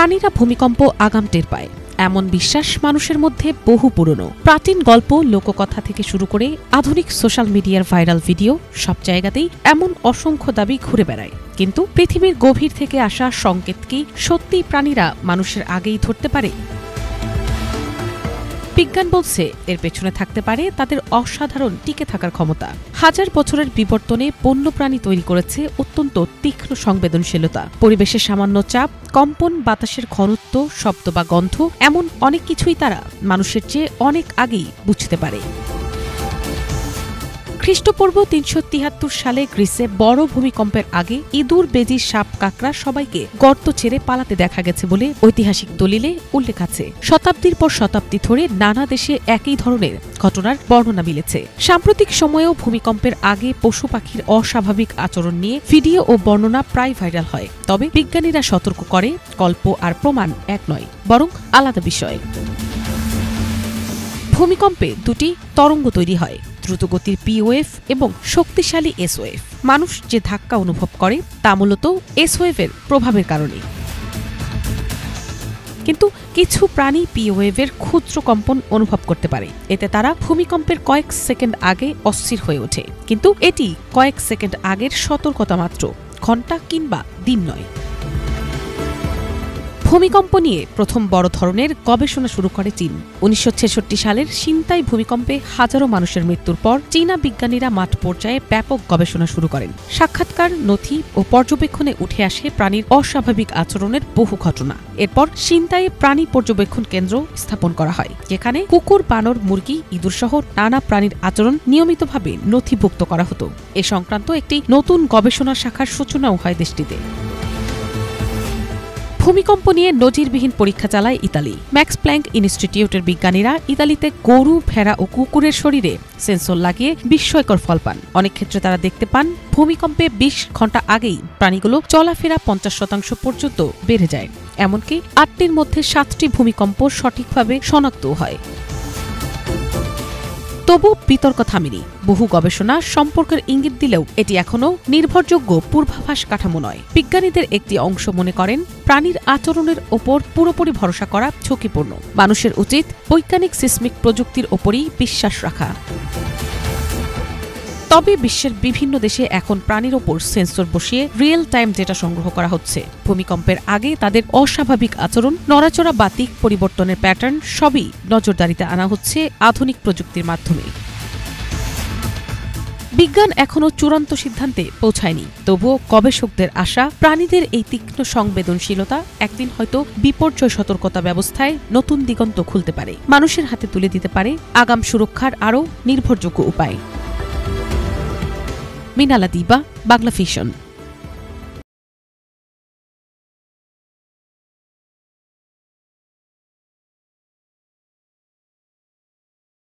প্রাণীরা ভূমিকম্প আগাম টের পায় এমন বিশ্বাস মানুষের মধ্যে বহু পুরনো। প্রাচীন গল্প, লোককথা থেকে শুরু করে আধুনিক সোশ্যাল মিডিয়ার ভাইরাল ভিডিও, সব জায়গাতেই এমন অসংখ্য দাবি ঘুরে বেড়ায়। কিন্তু পৃথিবীর গভীর থেকে আসা সংকেত কি সত্যিই প্রাণীরা মানুষের আগেই ধরতে পারে? বিজ্ঞান বলছে এর পেছনে থাকতে পারে তাদের অসাধারণ টিকে থাকার ক্ষমতা। হাজার বছরের বিবর্তনে বন্যপ্রাণী তৈরি করেছে অত্যন্ত তীক্ষ্ণ সংবেদনশীলতা। পরিবেশের সামান্য চাপ, কম্পন, বাতাসের ঘনত্ব, শব্দ বা গন্ধ, এমন অনেক কিছুই তারা মানুষের চেয়ে অনেক আগেই বুঝতে পারে। খ্রিস্টপূর্ব ৩৭৩ সালে গ্রিসে বড় ভূমিকম্পের আগে ইঁদুর, বেজি, সাপ, কাকড়া সবাইকে গর্ত ছেড়ে পালাতে দেখা গেছে বলে ঐতিহাসিক দলিলে উল্লেখ আছে। শতাব্দীর পর শতাব্দী ধরে নানা দেশে একই ধরনের ঘটনার বর্ণনা মিলেছে। সাম্প্রতিক সময়েও ভূমিকম্পের আগে পশু পাখির অস্বাভাবিক আচরণ নিয়ে ভিডিও ও বর্ণনা প্রায় ভাইরাল হয়। তবে বিজ্ঞানীরা সতর্ক করে, গল্প আর প্রমাণ এক নয়, বরং আলাদা বিষয়। ভূমিকম্পে দুটি তরঙ্গ তৈরি হয়, দ্রুতগতির পি ওয়েভ এবং শক্তিশালী এস ওয়েভ। মানুষ যে ধাক্কা অনুভব করে তা মূলত এস ওয়েভের প্রভাবের কারণে। কিন্তু কিছু প্রাণী পি ওয়েভের ক্ষুদ্র কম্পন অনুভব করতে পারে। এতে তারা ভূমিকম্পের কয়েক সেকেন্ড আগে অস্থির হয়ে ওঠে। কিন্তু এটি কয়েক সেকেন্ড আগের সতর্কতা মাত্র, ঘণ্টা কিংবা দিন নয়। ভূমিকম্প নিয়ে প্রথম বড় ধরনের গবেষণা শুরু করে চীন। ১৯৬৬ সালের সিনতাই ভূমিকম্পে হাজারো মানুষের মৃত্যুর পর চীনা বিজ্ঞানীরা মাঠ পর্যায়ে ব্যাপক গবেষণা শুরু করেন। সাক্ষাৎকার, নথি ও পর্যবেক্ষণে উঠে আসে প্রাণীর অস্বাভাবিক আচরণের বহু ঘটনা। এরপর সিনতাইয়ে প্রাণী পর্যবেক্ষণ কেন্দ্র স্থাপন করা হয়, যেখানে কুকুর, বানর, মুরগি, ইঁদুর সহ নানা প্রাণীর আচরণ নিয়মিতভাবে নথিভুক্ত করা হতো। এ সংক্রান্ত একটি নতুন গবেষণা শাখার সূচনাও হয় দেশটিতে। ভূমিকম্প নিয়ে নজিরবিহীন পরীক্ষা চালায় ইতালি। ম্যাক্স প্ল্যাঙ্ক ইনস্টিটিউটের বিজ্ঞানীরা ইতালিতে গরু, ভেড়া ও কুকুরের শরীরে সেন্সর লাগিয়ে বিস্ময়কর ফল পান। অনেক ক্ষেত্রে তারা দেখতে পান ভূমিকম্পে ২০ ঘণ্টা আগেই প্রাণীগুলো চলাফেরা ৫০% পর্যন্ত বেড়ে যায়। এমনকি ৮টির মধ্যে ৭টি ভূমিকম্প সঠিকভাবে শনাক্ত হয়। তবু বিতর্ক থামেনি। বহু গবেষণা সম্পর্কের ইঙ্গিত দিলেও এটি এখনও নির্ভরযোগ্য পূর্বাভাস কাঠামো নয়। বিজ্ঞানীদের একটি অংশ মনে করেন প্রাণীর আচরণের ওপর পুরোপুরি ভরসা করা ঝুঁকিপূর্ণ। মানুষের উচিত বৈজ্ঞানিক সিসমিক প্রযুক্তির ওপরই বিশ্বাস রাখা। তবে বিশ্বের বিভিন্ন দেশে এখন প্রাণীর ওপর সেন্সর বসিয়ে রিয়েল টাইম ডেটা সংগ্রহ করা হচ্ছে। ভূমিকম্পের আগে তাদের অস্বাভাবিক আচরণ, নড়াচড়া বা দিক পরিবর্তনের প্যাটার্ন সবই নজরদারিতে আনা হচ্ছে আধুনিক প্রযুক্তির মাধ্যমে। বিজ্ঞান এখনও চূড়ান্ত সিদ্ধান্তে পৌঁছায়নি। তবুও গবেষকদের আশা, প্রাণীদের এই তীক্ষ্ণ সংবেদনশীলতা একদিন হয়তো বিপর্যয় সতর্কতা ব্যবস্থায় নতুন দিগন্ত খুলতে পারে, মানুষের হাতে তুলে দিতে পারে আগাম সুরক্ষার আরও নির্ভরযোগ্য উপায়। মিনালা দিবা, বাংলা ভিশন।